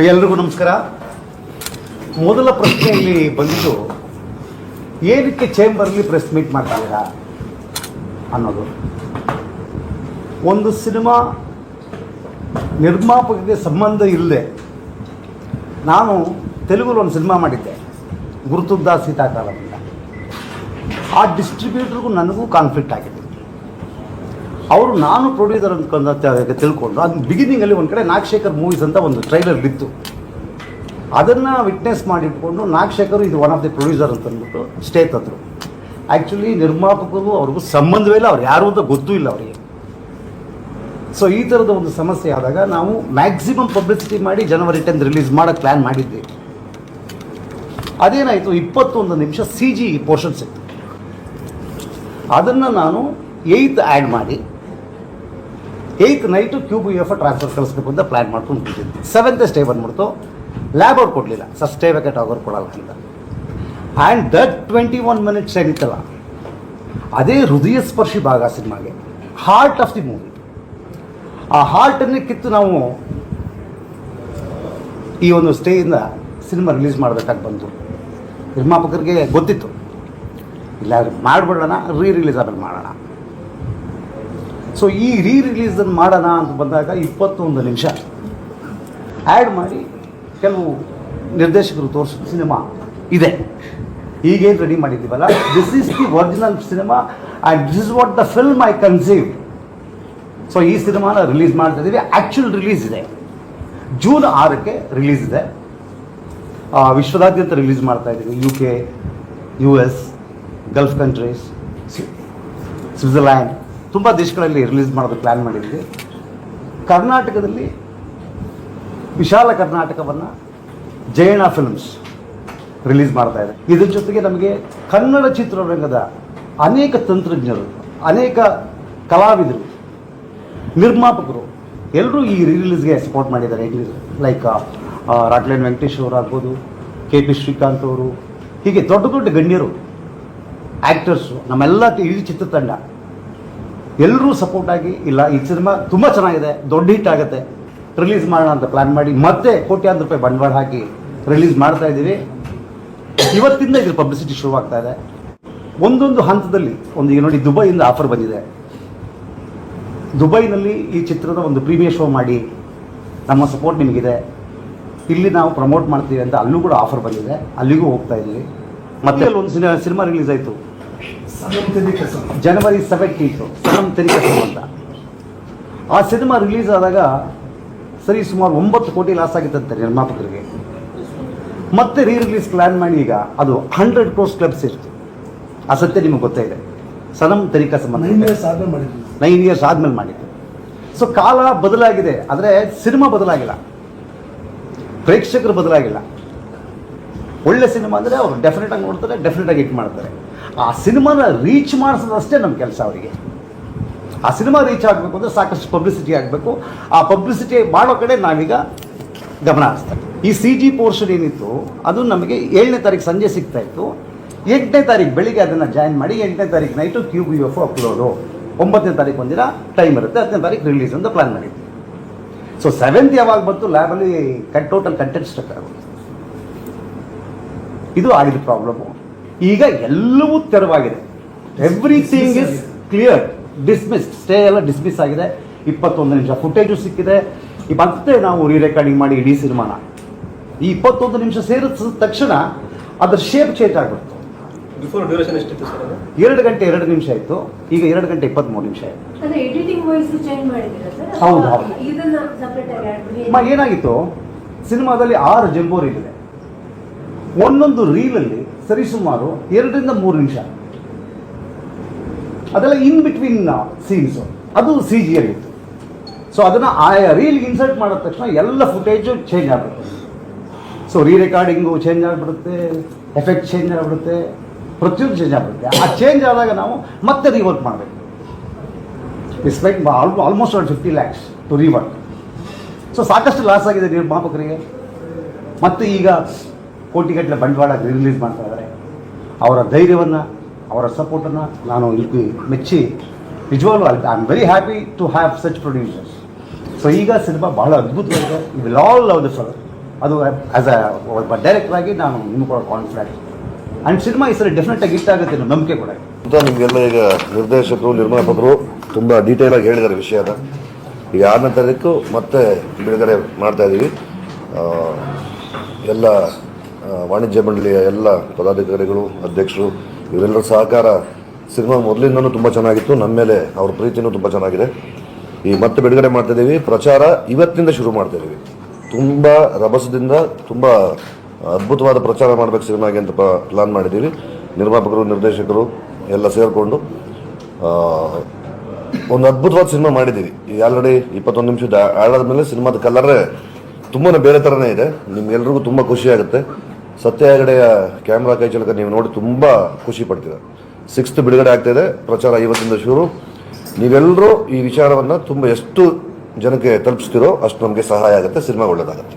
ಎಲ್ರಿಗೂ ನಮಸ್ಕಾರ. ಮೊದಲ ಪ್ರಶ್ನೆಯಲ್ಲಿ ಬಂದಿದ್ದು ಏನಕ್ಕೆ ಚೇಂಬರ್ಲಿ ಪ್ರೆಸ್ ಮೀಟ್ ಮಾಡ್ತಿದ್ದೀರಾ ಅನ್ನೋದು. ಒಂದು ಸಿನಿಮಾ ನಿರ್ಮಾಪಕರಿಗೆ ಸಂಬಂಧ ಇಲ್ಲದೆ ನಾನು ತೆಲುಗಲ್ಲಿ ಒಂದು ಸಿನಿಮಾ ಮಾಡಿದ್ದೆ, ಗುರುತುದ್ದ ಸೀತಾಕಾಲದಿಂದ. ಆ ಡಿಸ್ಟ್ರಿಬ್ಯೂಟರ್ಗೂ ನನಗೂ ಕಾನ್ಫ್ಲಿಕ್ಟ್ ಆಗಿದೆ. ಅವರು ನಾನು ಪ್ರೊಡ್ಯೂಸರ್ ಅಂತ ತಿಳ್ಕೊಂಡು ಅದು ಬಿಗಿನಿಂಗಲ್ಲಿ ಒಂದು ಕಡೆ ನಾಗಶೇಖರ್ ಮೂವೀಸ್ ಅಂತ ಒಂದು ಟ್ರೈಲರ್ ಬಿತ್ತು. ಅದನ್ನು ವಿಟ್ನೆಸ್ ಮಾಡಿಟ್ಕೊಂಡು ನಾಗಶೇಖರ್ ಇದು ಒನ್ ಆಫ್ ದಿ ಪ್ರೊಡ್ಯೂಸರ್ ಅಂತ ಅಂದ್ಬಿಟ್ಟು ಸ್ಟೇ ತಂದರು. ಆ್ಯಕ್ಚುಲಿ ನಿರ್ಮಾಪಕರು ಅವ್ರಿಗೂ ಸಂಬಂಧವೇ ಇಲ್ಲ, ಅವ್ರು ಯಾರು ಅಂತ ಗೊತ್ತೂ ಇಲ್ಲ ಅವರಿಗೆ. ಸೊ ಈ ಥರದ ಒಂದು ಸಮಸ್ಯೆ ಆದಾಗ ನಾವು ಮ್ಯಾಕ್ಸಿಮಮ್ ಪಬ್ಲಿಸಿಟಿ ಮಾಡಿ ಜನವರಿ 10 ರಿಲೀಸ್ ಮಾಡೋಕ್ಕೆ ಪ್ಲ್ಯಾನ್ ಮಾಡಿದ್ವಿ. ಅದೇನಾಯಿತು, 21 ನಿಮಿಷ CG ಪೋರ್ಷನ್ಸ್ ಇತ್ತು. ಅದನ್ನು ನಾನು 8th ಆ್ಯಡ್ ಮಾಡಿ 8th ನೈಟು QBF ಟ್ರಾನ್ಸ್ಫರ್ ಕಳಿಸ್ಬೇಕು ಅಂತ ಪ್ಲ್ಯಾನ್ ಮಾಡ್ಕೊಂಡು ಕೂತಿದ್ದೆ. 7th ಸ್ಟೇ ಬಂದ್ಬಿಡ್ತು. ಲ್ಯಾಬ್ ಅವ್ರು ಕೊಡಲಿಲ್ಲ, ಸರ್ ವೇಕೆಟ್ ಅವ್ರು ಕೊಡಲ್ಲ ಅಂತ. ಆ್ಯಂಡ್ ದಟ್ 21 ಮಿನಿಟ್ಸ್ ಏನಿತ್ತಲ್ಲ, ಅದೇ ಹೃದಯ ಸ್ಪರ್ಶಿ ಭಾಗ ಸಿನಿಮಾಗೆ, ಹಾರ್ಟ್ ಆಫ್ ದಿ ಮೂವಿ. ಆ ಹಾರ್ಟನ್ನೇ ಕಿತ್ತು ನಾವು ಈ ಒಂದು ಸ್ಟೇಯಿಂದ ಸಿನಿಮಾ ರಿಲೀಸ್ ಮಾಡಬೇಕಾಗಿ ಬಂತು. ನಿರ್ಮಾಪಕರಿಗೆ ಗೊತ್ತಿತ್ತು, ಇಲ್ಲ ಮಾಡಿಬಿಡೋಣ, ರಿಲೀಸ್ ಆಮೇಲೆ ಮಾಡೋಣ. ಸೊ ಈ ರಿಲೀಸನ್ನು ಮಾಡೋಣ ಅಂತ ಬಂದಾಗ 21 ನಿಮಿಷ ಆ್ಯಡ್ ಮಾಡಿ ಕೆಲವು ನಿರ್ದೇಶಕರು ತೋರಿಸಿದ ಸಿನಿಮಾ ಇದೆ. ಈಗೇನು ರೆಡಿ ಮಾಡಿದ್ದೀವಲ್ಲ, this is the original cinema and this is what the film I conceive. So ಈ ಸಿನಿಮಾನ ರಿಲೀಸ್ ಮಾಡ್ತಾ ಇದ್ದೀವಿ. ಆ್ಯಕ್ಚುಲ್ ರಿಲೀಸ್ ಇದೆ, ಜೂನ್ 6ಕ್ಕೆ ರಿಲೀಸ್ ಇದೆ. ವಿಶ್ವದಾದ್ಯಂತ ರಿಲೀಸ್ ಮಾಡ್ತಾ ಇದ್ದೀವಿ. UK, US, gulf countries, Switzerland, ತುಂಬ ದೇಶಗಳಲ್ಲಿ ರಿಲೀಸ್ ಮಾಡೋದು ಪ್ಲ್ಯಾನ್ ಮಾಡಿದ್ವಿ. ಕರ್ನಾಟಕದಲ್ಲಿ ವಿಶಾಲ ಕರ್ನಾಟಕವನ್ನು ಜಯಣ್ಣ ಫಿಲ್ಮ್ಸ್ ರಿಲೀಸ್ ಮಾಡ್ತಾ ಇದೆ. ಇದ್ರ ಜೊತೆಗೆ ನಮಗೆ ಕನ್ನಡ ಚಿತ್ರರಂಗದ ಅನೇಕ ತಂತ್ರಜ್ಞರು, ಅನೇಕ ಕಲಾವಿದರು, ನಿರ್ಮಾಪಕರು ಎಲ್ಲರೂ ಈ ರಿಲೀಸ್ಗೆ ಸಪೋರ್ಟ್ ಮಾಡಿದ್ದಾರೆ. ಲೈಕ್ ರಾಕ್ಲೈನ್ ವೆಂಕಟೇಶ್ ಅವರು ಆಗ್ಬೋದು, KP ಶ್ರೀಕಾಂತ್ ಅವರು, ಹೀಗೆ ದೊಡ್ಡ ದೊಡ್ಡ ಗಣ್ಯರು, ಆ್ಯಕ್ಟರ್ಸು, ನಮ್ಮೆಲ್ಲ ಇಡೀ ಚಿತ್ರತಂಡ ಎಲ್ಲರೂ ಸಪೋರ್ಟಾಗಿ, ಇಲ್ಲ ಈ ಸಿನಿಮಾ ತುಂಬ ಚೆನ್ನಾಗಿದೆ, ದೊಡ್ಡ ಹಿಟ್ ಆಗುತ್ತೆ, ರಿಲೀಸ್ ಮಾಡೋಣ ಅಂತ ಪ್ಲ್ಯಾನ್ ಮಾಡಿ ಮತ್ತೆ ಕೋಟ್ಯಾಂತರ ರೂಪಾಯಿ ಬಂಡವಾಳ ಹಾಕಿ ರಿಲೀಸ್ ಮಾಡ್ತಾ ಇದ್ದೀವಿ. ಇವತ್ತಿಂದ ಇದ್ರ ಪಬ್ಲಿಸಿಟಿ ಶುರುವಾಗ್ತಾ ಇದೆ. ಒಂದೊಂದು ಹಂತದಲ್ಲಿ ಈಗ ನೋಡಿ, ದುಬೈಯಿಂದ ಆಫರ್ ಬಂದಿದೆ. ದುಬೈನಲ್ಲಿ ಈ ಚಿತ್ರದ ಒಂದು ಪ್ರೀಮಿಯರ್ ಶೋ ಮಾಡಿ, ನಮ್ಮ ಸಪೋರ್ಟ್ ನಿಮಗಿದೆ, ಇಲ್ಲಿ ನಾವು ಪ್ರಮೋಟ್ ಮಾಡ್ತೀವಿ ಅಂತ ಅಲ್ಲೂ ಕೂಡ ಆಫರ್ ಬಂದಿದೆ. ಅಲ್ಲಿಗೂ ಹೋಗ್ತಾ ಇದ್ದೀವಿ. ಮತ್ತೆ ಅಲ್ಲಿ ಒಂದು ಸಿನಿಮಾ ರಿಲೀಸ್ ಆಯಿತು, ಜನವರಿ 17 ಸನಂ ತೆರಿ ಕಸಂ ಅಂತ. ಆ ಸಿನಿಮಾ ರಿಲೀಸ್ ಆದಾಗ ಸರಿ ಸುಮಾರು 9 ಕೋಟಿ ಲಾಸ್ ಆಗಿತ್ತಂತೆ ನಿರ್ಮಾಪಕರಿಗೆ. ಮತ್ತೆ ರಿಲೀಸ್ ಪ್ಲ್ಯಾನ್ ಮಾಡಿ ಈಗ ಅದು 100 crores ಕ್ಲಬ್ಸ್ ಇತ್ತು. ಆ ಸತ್ಯ ನಿಮಗೆ ಗೊತ್ತೇ ಇದೆ. ಸನಂ ತೆರಿ ಕಸಂ 9 ಇಯರ್ಸ್ ಆದಮೇಲೆ ಮಾಡಿದ್ದು. ಸೊ ಕಾಲ ಬದಲಾಗಿದೆ, ಆದರೆ ಸಿನಿಮಾ ಬದಲಾಗಿಲ್ಲ, ಪ್ರೇಕ್ಷಕರು ಬದಲಾಗಿಲ್ಲ. ಒಳ್ಳೆ ಸಿನಿಮಾ ಅಂದರೆ ಅವರು ಡೆಫಿನೆಟಾಗಿ ನೋಡ್ತಾರೆ, ಡೆಫಿನೆಟಾಗಿ ಹಿಟ್ ಮಾಡ್ತಾರೆ. ಆ ಸಿನಿಮಾನ ರೀಚ್ ಮಾಡಿಸೋದಷ್ಟೇ ನಮ್ಮ ಕೆಲಸ ಅವರಿಗೆ. ಆ ಸಿನಿಮಾ ರೀಚ್ ಆಗಬೇಕು ಅಂದರೆ ಸಾಕಷ್ಟು ಪಬ್ಲಿಸಿಟಿ ಆಗಬೇಕು. ಆ ಪಬ್ಲಿಸಿಟಿ ಮಾಡೋ ಕಡೆ ನಾವೀಗ ಗಮನ ಹರಿಸ್ತಾರೆ. ಈ CG ಪೋರ್ಷನ್ ಏನಿತ್ತು ಅದು ನಮಗೆ 7ನೇ ತಾರೀಕು ಸಂಜೆ ಸಿಗ್ತಾಯಿತ್ತು. 8ನೇ ತಾರೀಕು ಬೆಳಿಗ್ಗೆ ಅದನ್ನು ಜಾಯಿನ್ ಮಾಡಿ 8ನೇ ತಾರೀಕು ನೈಟು QBF ಅಪ್ಲೋಡು, 9ನೇ ತಾರೀಕು ಒಂದಿನ ಟೈಮ್ ಇರುತ್ತೆ, 10ನೇ ತಾರೀಕು ರಿಲೀಸ್ ಅಂತ ಪ್ಲ್ಯಾನ್ ಮಾಡಿದ್ವಿ. ಸೊ 7th ಯಾವಾಗ ಬಂತು, ಲ್ಯಾಬಲ್ಲಿ ಟೋಟಲ್ ಕಂಟೆಂಟ್ ಸ್ಟ್ರಕ್ ಆಗುತ್ತೆ. ಇದು ಆಗಿದ ಪ್ರಾಬ್ಲಮ್ಮು. ಈಗ ಎಲ್ಲವೂ ತೆರವಾಗಿದೆ. Everything is clear, dismiss, stay ಎಲ್ಲ ಡಿಸ್ಮಿಸ್ ಆಗಿದೆ. 21 ನಿಮಿಷ ಫುಟೇಜು ಸಿಕ್ಕಿದೆ. ಮತ್ತೆ ನಾವು ರೆಕಾರ್ಡಿಂಗ್ ಮಾಡಿ ಇಡೀ ಸಿನಿಮಾನ ಈ 21 ನಿಮಿಷ ಸೇರಿದ ತಕ್ಷಣ ಅದರ ಶೇಪ್ ಚೇಂಜ್ ಆಗಿಬಿಡ್ತು. ಬಿಫೋರ್ ಡ್ಯೂರೇಷನ್ ಎಷ್ಟಿತ್ತು ಸರ್? 2 ಗಂಟೆ 2 ನಿಮಿಷ ಇತ್ತು, ಈಗ 2 ಗಂಟೆ 23 ನಿಮಿಷ ಆಯಿತು. ಹೌದು ಹೌದು. ಏನಾಗಿತ್ತು, ಸಿನಿಮಾದಲ್ಲಿ 6 ಜಂಬೋ ರೀಲ್ ಇದೆ. ಒಂದೊಂದು ರೀಲಲ್ಲಿ ಸರಿಸುಮಾರು 2 ರಿಂದ 3 ನಿಮಿಷ. ಅದೆಲ್ಲ ಇನ್ ಬಿಟ್ವೀನ್ ಸೀನ್ಸು, ಅದು CGಯಲ್ಲಿತ್ತು. ಸೊ ಅದನ್ನು ಆ ರೀಲ್ಗೆ ಇನ್ಸರ್ಟ್ ಮಾಡಿದ ತಕ್ಷಣ ಎಲ್ಲ ಫುಟೇಜು ಚೇಂಜ್ ಆಗಿಬಿಡುತ್ತೆ. ಸೊ ರೆಕಾರ್ಡಿಂಗು ಚೇಂಜ್ ಆಗಿಬಿಡುತ್ತೆ, ಎಫೆಕ್ಟ್ ಚೇಂಜ್ ಆಗಿಬಿಡುತ್ತೆ, ಪ್ರತಿಯೊಂದು ಚೇಂಜ್ ಆಗಿಬಿಡುತ್ತೆ. ಆ ಚೇಂಜ್ ಆದಾಗ ನಾವು ಮತ್ತೆ ರೀವರ್ಕ್ ಮಾಡಬೇಕು. It's like almost 50 lakhs to rework. So ಸಾಕಷ್ಟು ಲಾಸ್ ಆಗಿದೆ ನಿರ್ಮಾಪಕರಿಗೆ. ಮತ್ತು ಈಗ ಕೋಟಿಗಟ್ಟಲೆ ಬಂಡವಾಳ ರಿಲೀಸ್ ಮಾಡ್ತಾ ಇದ್ದಾರೆ. ಅವರ ಧೈರ್ಯವನ್ನು, ಅವರ ಸಪೋರ್ಟನ್ನು ನಾನು ಇಲ್ಲಿ ಮೆಚ್ಚಿ ನಿಜವಾಗ್ಲೂ I am very happy to have such producers. So ಈಗ ಸಿನಿಮಾ ಬಹಳ ಅದ್ಭುತವಾಗಿದೆ. We will all love the film. ಅದು ಆ್ಯಸ್ ಅ ಒಬ್ಬ ಡೈರೆಕ್ಟರ್ ಆಗಿ ನಾನು ನಿಮ್ಗೆ ಕೂಡ ಕಾನ್ಫಿಡೆಂಟ್ ಆ್ಯಂಡ್ ಸಿನಿಮಾ ಈ ಸರಿ ಡೆಫಿನೆಟಾಗಿ ಇಷ್ಟ ಆಗುತ್ತೆ ಅನ್ನೋ ನಂಬಿಕೆ ಕೂಡ ಇದೆ. ಅಂತ ನಿಮಗೆಲ್ಲ ಈಗ ನಿರ್ದೇಶಕರು ನಿರ್ಮಾಪಕರು ತುಂಬ ಡೀಟೇಲಾಗಿ ಹೇಳಿದ್ದಾರೆ ವಿಷಯನ. ಈಗ 6ನೇ ತಾರೀಕು ಮತ್ತೆ ಬಿಡುಗಡೆ ಮಾಡ್ತಾ ಇದ್ದೀವಿ. ಎಲ್ಲ ವಾಣಿಜ್ಯ ಮಂಡಳಿಯ ಎಲ್ಲ ಪದಾಧಿಕಾರಿಗಳು, ಅಧ್ಯಕ್ಷರು ಇವರೆಲ್ಲರ ಸಹಕಾರ ಸಿನಿಮಾ ಮೊದಲಿಂದನೂ ತುಂಬ ಚೆನ್ನಾಗಿತ್ತು. ನಮ್ಮ ಮೇಲೆ ಅವ್ರ ಪ್ರೀತಿನೂ ತುಂಬ ಚೆನ್ನಾಗಿದೆ. ಈ ಮತ್ತೆ ಬಿಡುಗಡೆ ಮಾಡ್ತಾಯಿದ್ದೀವಿ. ಪ್ರಚಾರ ಇವತ್ತಿಂದ ಶುರು ಮಾಡ್ತಾಯಿದ್ದೀವಿ. ತುಂಬ ರಭಸದಿಂದ ತುಂಬ ಅದ್ಭುತವಾದ ಪ್ರಚಾರ ಮಾಡಬೇಕು ಸಿನಿಮಾಗೆ ಅಂತ ಪ್ಲಾನ್ ಮಾಡಿದ್ದೀವಿ. ನಿರ್ಮಾಪಕರು, ನಿರ್ದೇಶಕರು ಎಲ್ಲ ಸೇರಿಕೊಂಡು ಒಂದು ಅದ್ಭುತವಾದ ಸಿನಿಮಾ ಮಾಡಿದ್ದೀವಿ. ಈಗ ಆಲ್ರೆಡಿ 21 ನಿಮಿಷದ ಆಳಾದ್ಮೇಲೆ ಸಿನಿಮಾದ ಕಲರೇ ತುಂಬಾ ಬೇರೆ ಥರನೇ ಇದೆ. ನಿಮ್ಗೆಲ್ರಿಗೂ ತುಂಬ ಖುಷಿ ಆಗುತ್ತೆ. ಸತ್ಯ ಹೆಗಡೆಯ ಕ್ಯಾಮ್ರಾ ಕೈಚಳಕ ನೀವು ನೋಡಿ ತುಂಬ ಖುಷಿ ಪಡ್ತೀರ. 6th ಬಿಡುಗಡೆ ಆಗ್ತಾಯಿದೆ. ಪ್ರಚಾರ ಇವತ್ತಿಂದ ಶುರು. ನೀವೆಲ್ಲರೂ ಈ ವಿಚಾರವನ್ನು ತುಂಬ ಎಷ್ಟು ಜನಕ್ಕೆ ತಲುಪಿಸ್ತೀರೋ ಅಷ್ಟು ನಮಗೆ ಸಹಾಯ ಆಗುತ್ತೆ. ಸಿನಿಮಾ ಒಳ್ಳೆಯದಾಗುತ್ತೆ.